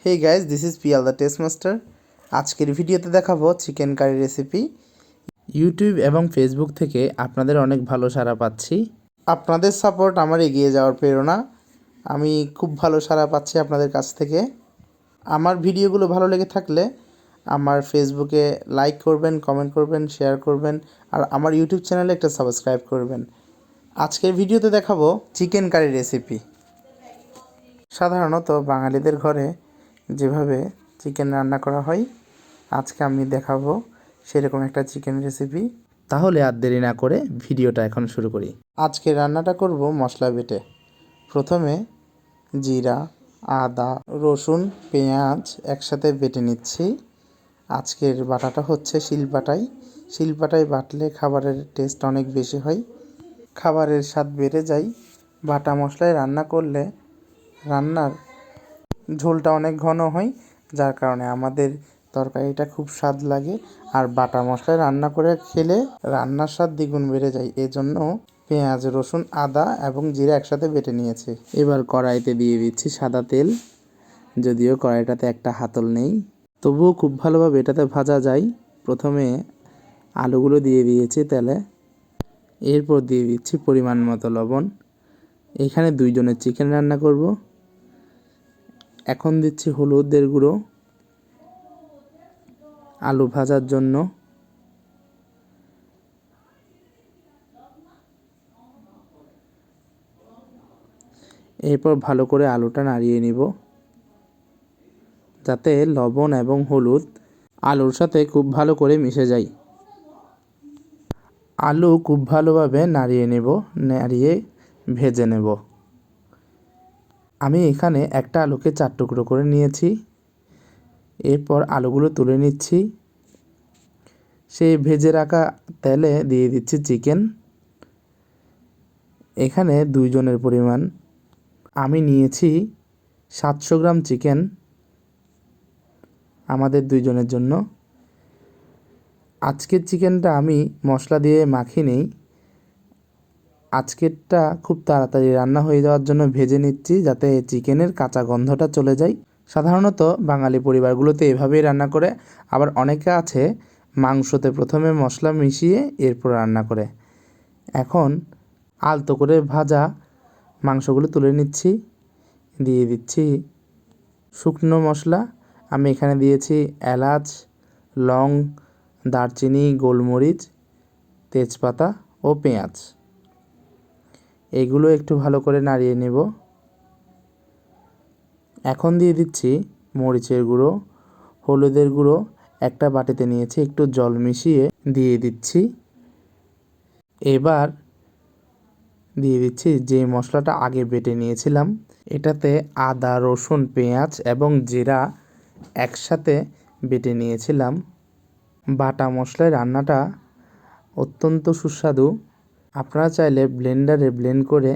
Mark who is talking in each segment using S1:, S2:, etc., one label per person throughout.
S1: Hey guys, this is Pial the Taste Master. আজকের ভিডিওতে দেখাবো চিকেন কারি রেসিপি। ইউটিউব এবং ফেসবুক থেকে আপনাদের অনেক ভালো সাড়া পাচ্ছি। আপনাদের সাপোর্ট আমার এগিয়ে যাওয়ার প্রেরণা। আমি খুব ভালো সাড়া পাচ্ছি আপনাদের কাছ থেকে। আমার ভিডিওগুলো ভালো লেগে থাকলে আমার ফেসবুকে লাইক করবেন, কমেন্ট করবেন, শেয়ার করবেন আর আমার ইউটিউব চ্যানেলে একটা সাবস্ক্রাইব করবেন। আজকের ভিডিওতে দেখাবো চিকেন কারি রেসিপি। সাধারণত বাঙালিদের ঘরে যেভাবে চিকেন রান্না করা হয় আজকে আমি দেখাবো সেরকম একটা চিকেন রেসিপি। তাহলে আর দেরি না করে ভিডিওটা এখন শুরু করি। আজকে রান্নাটা করব মশলা বেটে। প্রথমে জিরা, আদা, রসুন, পেঁয়াজ একসাথে বেটে নিচ্ছি। আজকের বাটাটা হচ্ছে শিলপাটায়। শিলপাটায় বাটলে খাবারের টেস্ট অনেক বেশি হয়, খাবারের স্বাদ বেড়ে যায়। বাটা মশলায় রান্না করলে রান্নার ঝোলটা অনেক ঘন হয়, যার কারণে আমাদের তরকারিটা খুব স্বাদ লাগে। আর বাটা মশলায় রান্না করে খেলে রান্নার স্বাদ দ্বিগুণ বেড়ে যায়। এজন্য পেঁয়াজ, রসুন, আদা এবং জিরা একসাথে বেটে নিয়েছি। এবার কড়াইতে দিয়ে দিচ্ছি সাদা তেল। যদিও কড়াইটাতে একটা হাতল নেই, তবুও খুব ভালোভাবে এটাতে ভাজা যায়। প্রথমে আলুগুলো দিয়ে দিয়েছি তেলে, এরপর দিয়ে দিচ্ছি পরিমাণ মতো লবণ। এখানে 2 জনের চিকেন রান্না করব। এখন দিচ্ছি হলুদের গুঁড়ো আলু ভাজার জন্য। এরপর ভালো করে আলুটা নাড়িয়ে নিব যাতে লবণ এবং হলুদ আলুর সাথে খুব ভালো করে মিশে যায়। আলু খুব ভালোভাবে নাড়িয়ে ভেজে নেব। আমি এখানে একটা আলুকে 4 টুকরো করে নিয়েছি। এরপর আলুগুলো তুলে নিচ্ছি। সেই ভেজে রাখা তেলে দিয়ে দিচ্ছি চিকেন। এখানে 2 জনের পরিমাণ আমি নিয়েছি 700 গ্রাম চিকেন আমাদের 2 জনের জন্য। আজকের চিকেনটা আমি মশলা দিয়ে মাখি নেই, আজকেরটা খুব তাড়াতাড়ি রান্না হয়ে যাওয়ার জন্য ভেজে নিচ্ছি যাতে চিকেনের কাঁচা গন্ধটা চলে যায়। সাধারণত বাঙালি পরিবারগুলোতে এভাবেই রান্না করে, আবার অনেকে আছে মাংসতে প্রথমে মশলা মিশিয়ে এরপর রান্না করে। এখন আলতো করে ভাজা মাংসগুলো তুলে নিচ্ছি। দিয়ে দিচ্ছি শুকনো মশলা। আমি এখানে দিয়েছি এলাচ, লং, দারচিনি, গোলমরিচ, তেজপাতা ও পেঁয়াজ। এগুলো একটু ভালো করে নাড়িয়ে নেব। এখন দিয়ে দিচ্ছি মরিচের গুঁড়ো, হলুদের গুঁড়ো। একটা বাটিতে নিয়েছি, একটু জল মিশিয়ে দিয়ে দিচ্ছি। এবার দিয়ে দিচ্ছি যে মশলাটা আগে বেটে নিয়েছিলাম। এটাতে আদা, রসুন, পেঁয়াজ এবং জিরা একসাথে বেটে নিয়েছিলাম। বাটা মশলায় রান্নাটা অত্যন্ত সুস্বাদু। আপনারা চাইলে ব্লেন্ডারে ব্লেন্ড করে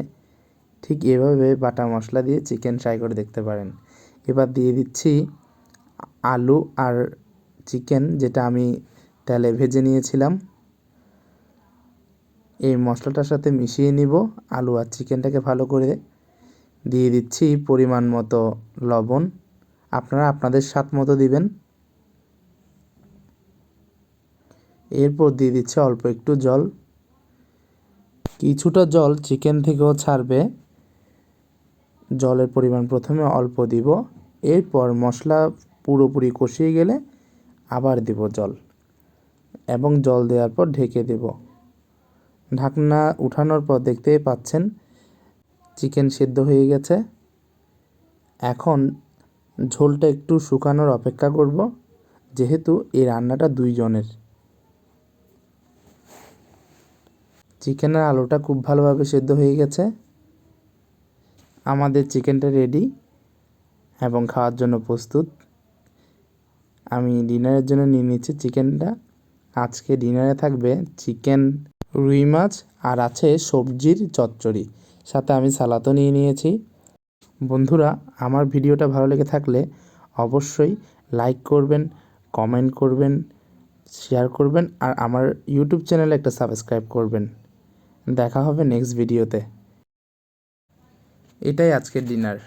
S1: ঠিক এভাবে বাটা মশলা দিয়ে চিকেন ফ্রাই করে দেখতে পারেন। এবার দিয়ে দিচ্ছি আলু আর চিকেন যেটা আমি তেলে ভেজে নিয়েছিলাম। এই মশলাটার সাথে মিশিয়ে নিব আলু আর চিকেনটাকে ভালো করে। দিয়ে দিচ্ছি পরিমাণ মতো লবণ, আপনারা আপনাদের স্বাদ মতো দিবেন। এরপর দিয়ে দিচ্ছি অল্প একটু জল। কিছুটা জল চিকেন থেকেও ছাড়বে। জলের পরিমাণ প্রথমে অল্প দিব, এরপর মশলা পুরোপুরি কষিয়ে গেলে আবার দিব জল এবং জল দেওয়ার পর ঢেকে দেব। ঢাকনা উঠানোর পর দেখতেই পাচ্ছেন চিকেন সিদ্ধ হয়ে গেছে। এখন ঝোলটা একটু শুকানোর অপেক্ষা করব, যেহেতু এই রান্নাটা 2 জনের। চিকেনের আলুটা খুব ভালোভাবে সিদ্ধ হয়ে গেছে। আমাদের চিকেনটা রেডি এবং খাওয়ার জন্য প্রস্তুত। আমি ডিনারের জন্য নিয়ে নিচ্ছি চিকেনটা। আজকে ডিনারে থাকবে চিকেন, রুই মাছ আর আছে সবজির চচ্চড়ি, সাথে আমি সালাদও নিয়ে নিয়েছি। বন্ধুরা, আমার ভিডিওটা ভালো লেগে থাকলে অবশ্যই লাইক করবেন, কমেন্ট করবেন, শেয়ার করবেন আর আমার ইউটিউব চ্যানেলে একটা সাবস্ক্রাইব করবেন। দেখা হবে নেক্সট ভিডিওতে। এটাই আজকের ডিনার।